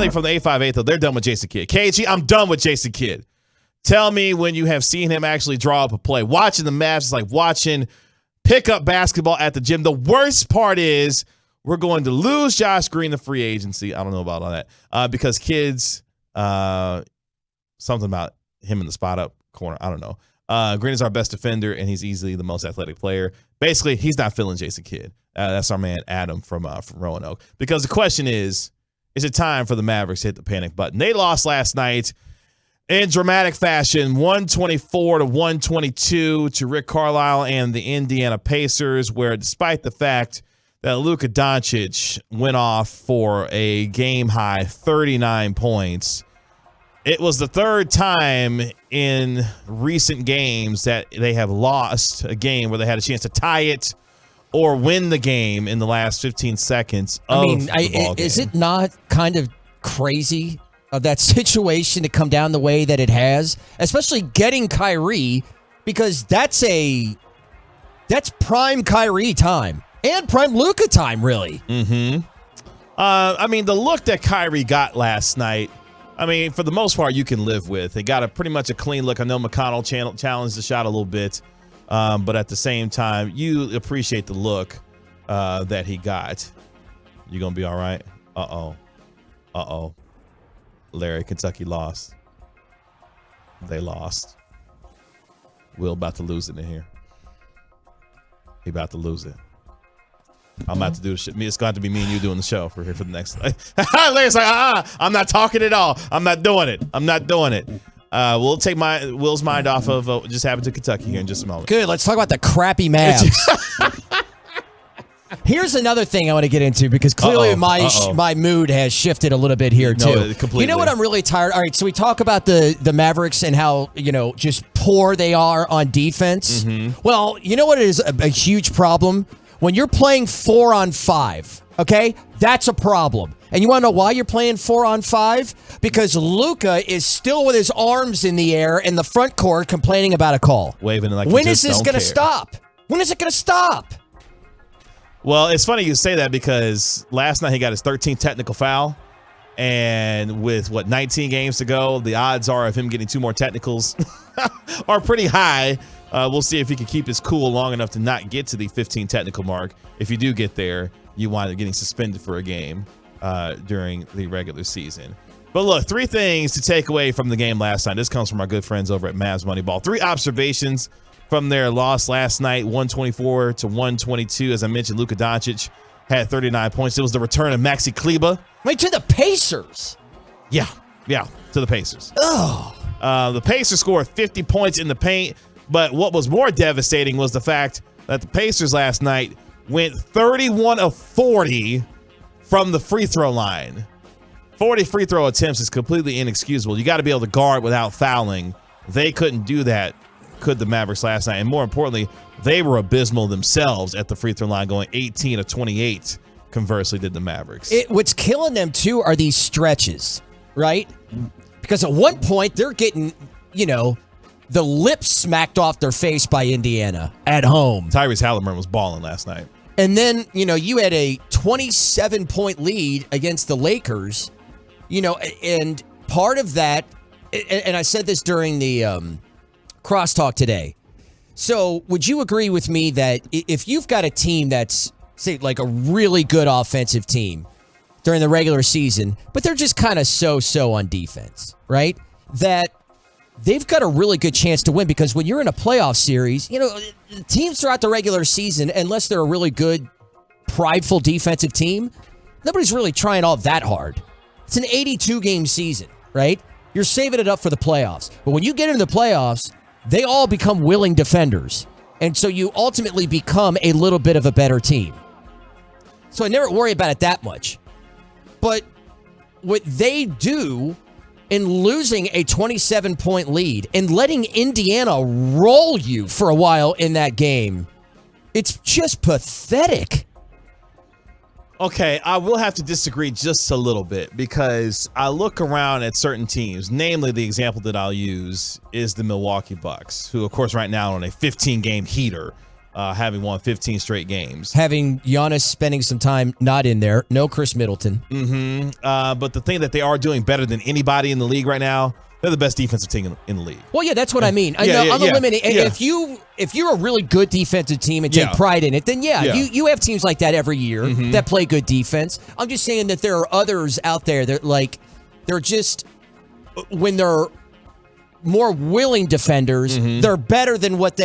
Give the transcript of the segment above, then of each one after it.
Riley from the 858, though, they're done with Jason Kidd. KG, I'm done with Jason Kidd. Tell me when you have seen him actually draw up a play. Watching the Mavs is like watching pickup basketball at the gym. The worst part is we're going to lose Josh Green to free agency. I don't know about all that because Kidd's something about him in the spot up corner. I don't know. Green is our best defender, and he's easily the most athletic player. Basically, he's not feeling Jason Kidd. That's our man Adam from Roanoke. Because the question is it time for the Mavericks to hit the panic button? They lost last night in dramatic fashion, 124-122 to Rick Carlisle and the Indiana Pacers, where despite the fact that Luka Doncic went off for a game-high 39 points, it was the third time in recent games that they have lost a game where they had a chance to tie it or win the game in the last 15 seconds of the ball game. Is it not kind of crazy of that situation to come down the way that it has, especially getting Kyrie, because that's prime Kyrie time and prime Luka time, really. Mm-hmm. The look that Kyrie got last night, for the most part, you can live with. They got pretty much a clean look. I know McConnell challenged the shot a little bit, but at the same time, you appreciate the look that he got. You gonna be all right? Uh-oh. Larry, Kentucky lost. They lost. Will about to lose it in here. He about to lose it. I'm about to do the shit. It's going to be me and you doing the show for the next. Larry's like, I'm not talking at all. I'm not doing it. We'll take Will's mind off of what just happened to Kentucky here in just a moment. Good. Let's talk about the crappy Mavs. Here's another thing I want to get into because clearly my mood has shifted a little bit here too. No, completely. You know what I'm really tired? All right, so we talk about the Mavericks and how, just poor they are on defense. Mm-hmm. Well, you know what is a huge problem? When you're playing 4-on-5, okay? That's a problem. And you want to know why you're playing 4-on-5? Because Luka is still with his arms in the air in the front court complaining about a call. Waving like when is this going to stop? When is it going to stop? Well, it's funny you say that because last night he got his 13th technical foul. And with, 19 games to go, the odds are of him getting 2 more technicals are pretty high. We'll see if he can keep his cool long enough to not get to the 15 technical mark. If you do get there, you wind up getting suspended for a game during the regular season. But look, 3 things to take away from the game last night. This comes from our good friends over at Mavs Moneyball. 3 observations from their loss last night, 124-122. As I mentioned, Luka Doncic had 39 points. It was the return of Maxi Kleber. Wait, to the Pacers? Yeah, to the Pacers. Oh. The Pacers scored 50 points in the paint, but what was more devastating was the fact that the Pacers last night went 31 of 40 from the free throw line. 40 free throw attempts is completely inexcusable. You got to be able to guard without fouling. They couldn't do that, could the Mavericks last night? And more importantly, they were abysmal themselves at the free throw line, going 18 of 28. Conversely, did the Mavericks. What's killing them, too, are these stretches, right? Because at one point, they're getting, the lips smacked off their face by Indiana at home. Tyrese Halliburton was balling last night. And then, you had a 27-point lead against the Lakers, and part of that, and I said this during the crosstalk today. So would you agree with me that if you've got a team that's, say, like a really good offensive team during the regular season, but they're just kind of so-so on defense, right? That they've got a really good chance to win because when you're in a playoff series, teams throughout the regular season, unless they're a really good, prideful defensive team, nobody's really trying all that hard. It's an 82-game season, right? You're saving it up for the playoffs. But when you get into the playoffs, they all become willing defenders. And so you ultimately become a little bit of a better team. So I never worry about it that much. But what they do in losing a 27-point lead and letting Indiana roll you for a while in that game, it's just pathetic. Okay, I will have to disagree just a little bit because I look around at certain teams, namely the example that I'll use is the Milwaukee Bucks, who, of course, right now are on a 15-game heater having won 15 straight games. Having Giannis spending some time not in there. No Chris Middleton. But the thing that they are doing better than anybody in the league right now, they're the best defensive team in the league. Well, yeah, that's what I mean. I'm eliminating. If you're a really good defensive team and take pride in it, then you have teams like that every year that play good defense. I'm just saying that there are others out there that they're just when they're more willing defenders, they're better than what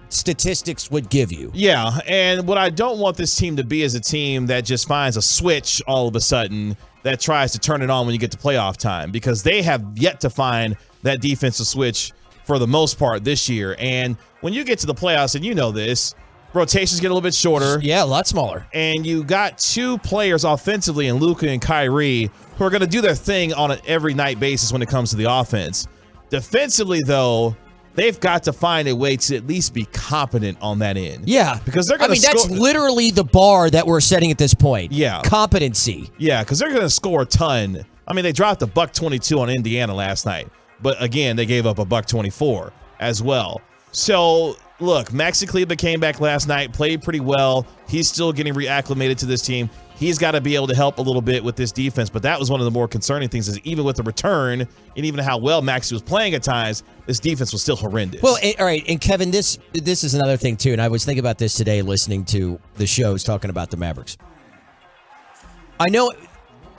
statistics would give you. Yeah, and what I don't want this team to be is a team that just finds a switch all of a sudden that tries to turn it on when you get to playoff time, because they have yet to find that defensive switch for the most part this year. And when you get to the playoffs, and you know this, rotations get a little bit shorter. Yeah, a lot smaller. And you got two players offensively in Luka and Kyrie who are going to do their thing on an every night basis when it comes to the offense. Defensively, though, they've got to find a way to at least be competent on that end. Yeah. Because they're going to that's literally the bar that we're setting at this point. Yeah. Competency. Yeah, because they're going to score a ton. I mean, they dropped a $122 on Indiana last night. But, again, they gave up a $124 as well. So, look, Maxi Kleber came back last night, played pretty well. He's still getting reacclimated to this team. He's got to be able to help a little bit with this defense, but that was one of the more concerning things, is even with the return and even how well Maxi was playing at times, this defense was still horrendous. Well, all right, and Kevin, this is another thing too, and I was thinking about this today listening to the shows talking about the Mavericks. I know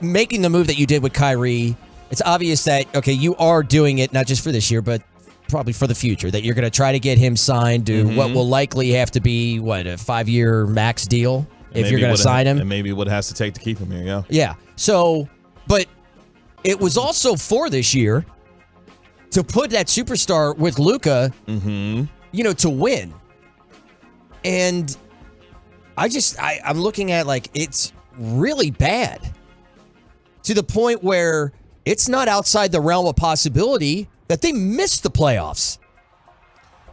making the move that you did with Kyrie, it's obvious that, okay, you are doing it not just for this year, but probably for the future, that you're going to try to get him signed to what will likely have to be, a 5-year max deal. If you're going to sign him. And maybe what it has to take to keep him here, yeah. Yeah. So, but it was also for this year to put that superstar with Luka, to win. And I'm looking at it's really bad to the point where it's not outside the realm of possibility that they missed the playoffs.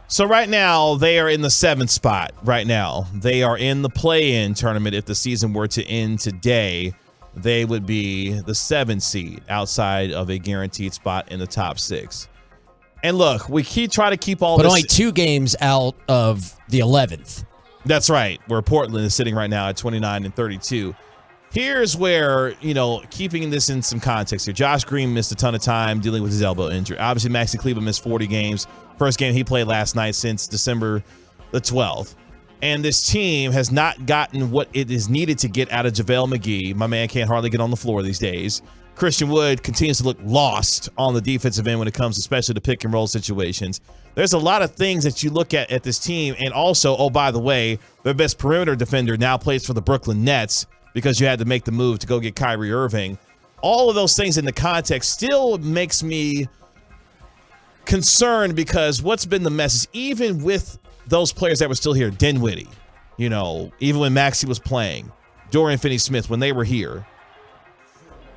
So right now, they are in the 7th spot right now. They are in the play-in tournament. If the season were to end today, they would be the 7th seed outside of a guaranteed spot in the top 6. And look, we try to keep all this. But only 2 games out of the 11th. That's right, where Portland is sitting right now at 29 and 32. Here's where, keeping this in some context here. Josh Green missed a ton of time dealing with his elbow injury. Obviously, Maxi Kleber missed 40 games. First game he played last night since December the 12th. And this team has not gotten what it is needed to get out of JaVale McGee. My man can't hardly get on the floor these days. Christian Wood continues to look lost on the defensive end when it comes especially to pick and roll situations. There's a lot of things that you look at this team. And also, oh, by the way, their best perimeter defender now plays for the Brooklyn Nets, because you had to make the move to go get Kyrie Irving. All of those things in the context still makes me concerned, because what's been the message, even with those players that were still here, Dinwiddie, even when Maxey was playing, Dorian Finney-Smith, when they were here,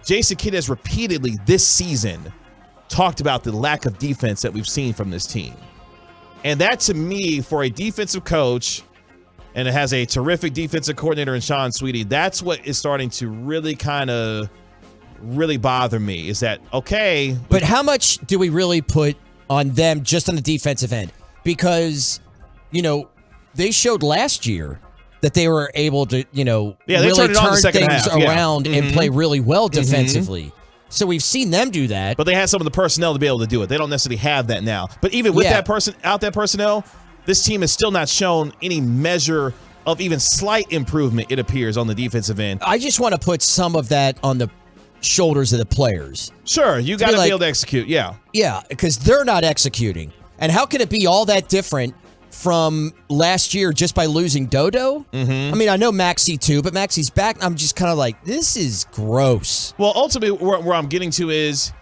Jason Kidd has repeatedly this season talked about the lack of defense that we've seen from this team. And that, to me, for a defensive coach, and it has a terrific defensive coordinator in Sean Sweetie, that's what is starting to really really bother me, is that, okay. But how much do we really put on them just on the defensive end? Because, they showed last year that they were able to, really turn things around and play really well defensively. So we've seen them do that. But they had some of the personnel to be able to do it. They don't necessarily have that now. But even with that personnel, this team has still not shown any measure of even slight improvement, it appears, on the defensive end. I just want to put some of that on the shoulders of the players. Sure, you got to be able to execute, yeah. Yeah, because they're not executing. And how can it be all that different from last year just by losing Dodo? I mean, I know Maxey too, but Maxey's back. I'm just kind of like, this is gross. Well, ultimately, where I'm getting to is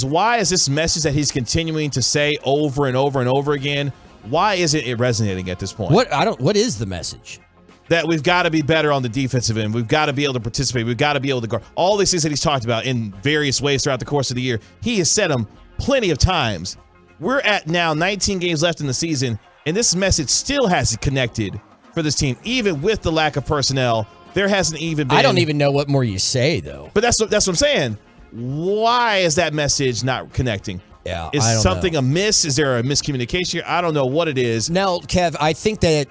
why is this message that he's continuing to say over and over and over again, why isn't it resonating at this point? What is the message? That we've got to be better on the defensive end. We've got to be able to participate. We've got to be able to guard. All these things that he's talked about in various ways throughout the course of the year, he has said them plenty of times. We're at now 19 games left in the season, and this message still hasn't connected for this team, even with the lack of personnel. There hasn't even been. I don't even know what more you say, though. But that's what I'm saying. Why is that message not connecting? Yeah, Is I don't something know. amiss? Is there a miscommunication? I don't know what it is. Now, Kev, I think that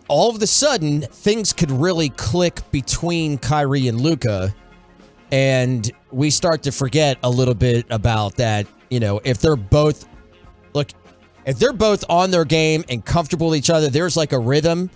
all of a sudden things could really click between Kyrie and Luka, and we start to forget a little bit about that. If they're both on their game and comfortable with each other, there's like a rhythm.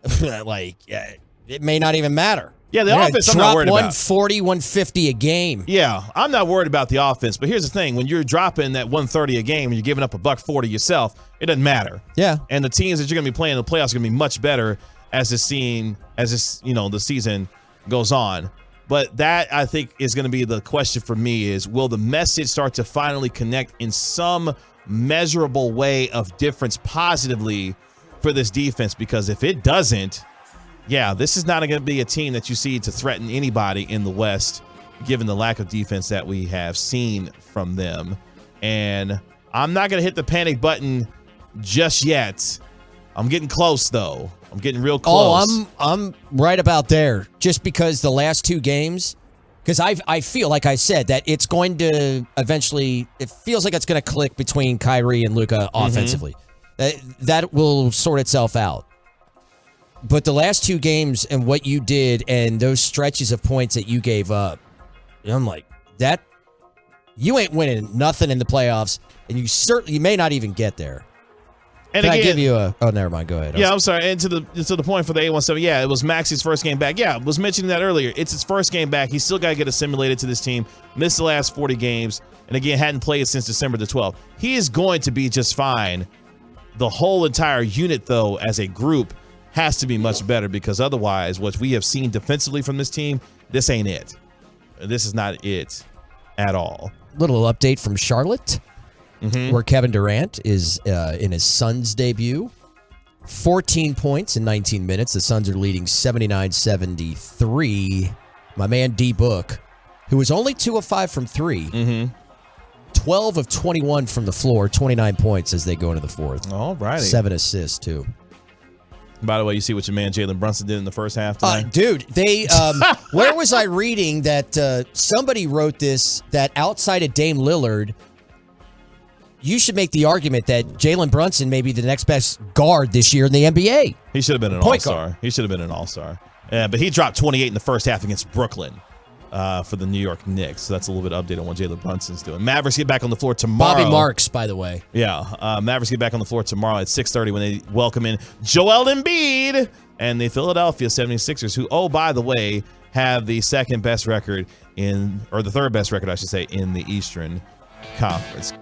It may not even matter. Yeah, the offense I'm not worried about. 140, 150 a game. Yeah, I'm not worried about the offense, but here's the thing. When you're dropping that 130 a game and you're giving up $140 yourself, it doesn't matter. Yeah. And the teams that you're going to be playing in the playoffs are going to be much better as the season goes on. But that, I think, is going to be the question for me is, will the message start to finally connect in some measurable way of difference positively for this defense? Because if it doesn't, yeah, this is not going to be a team that you see to threaten anybody in the West, given the lack of defense that we have seen from them. And I'm not going to hit the panic button just yet. I'm getting close, though. I'm getting real close. Oh, I'm right about there. Just because the last two games, because I feel, like I said, that it's going to eventually, it feels like it's going to click between Kyrie and Luka offensively. That will sort itself out. But the last two games and what you did and those stretches of points that you gave up, I'm like, that you ain't winning nothing in the playoffs, and you may not even get there. And Can again, I give you a? Oh, never mind. Go ahead. Yeah, I'm sorry. And to the point for the 817, yeah, it was Maxi's first game back. Yeah, I was mentioning that earlier. It's his first game back. He's still got to get assimilated to this team. Missed the last 40 games, and again, hadn't played since December the 12th. He is going to be just fine. The whole entire unit, though, as a group, has to be much better, because otherwise, what we have seen defensively from this team, this ain't it. This is not it at all. Little update from Charlotte, where Kevin Durant is in his Suns debut. 14 points in 19 minutes. The Suns are leading 79-73. My man D Book, who was only 2 of 5 from 3, 12 of 21 from the floor, 29 points as they go into the fourth. All righty. 7 assists, too. By the way, you see what your man Jalen Brunson did in the first half tonight? Dude, they where was I reading that somebody wrote this, that outside of Dame Lillard, you should make the argument that Jalen Brunson may be the next best guard this year in the NBA. He should have been an all-star. He should have been an all-star. Yeah, but he dropped 28 in the first half against Brooklyn for the New York Knicks. So that's a little bit of update on what Jalen Brunson's doing. Mavericks get back on the floor tomorrow. Bobby Marks, by the way. Yeah, Mavericks get back on the floor tomorrow at 6:30 when they welcome in Joel Embiid and the Philadelphia 76ers, who, oh, by the way, have the second best record the third best record, I should say, in the Eastern Conference.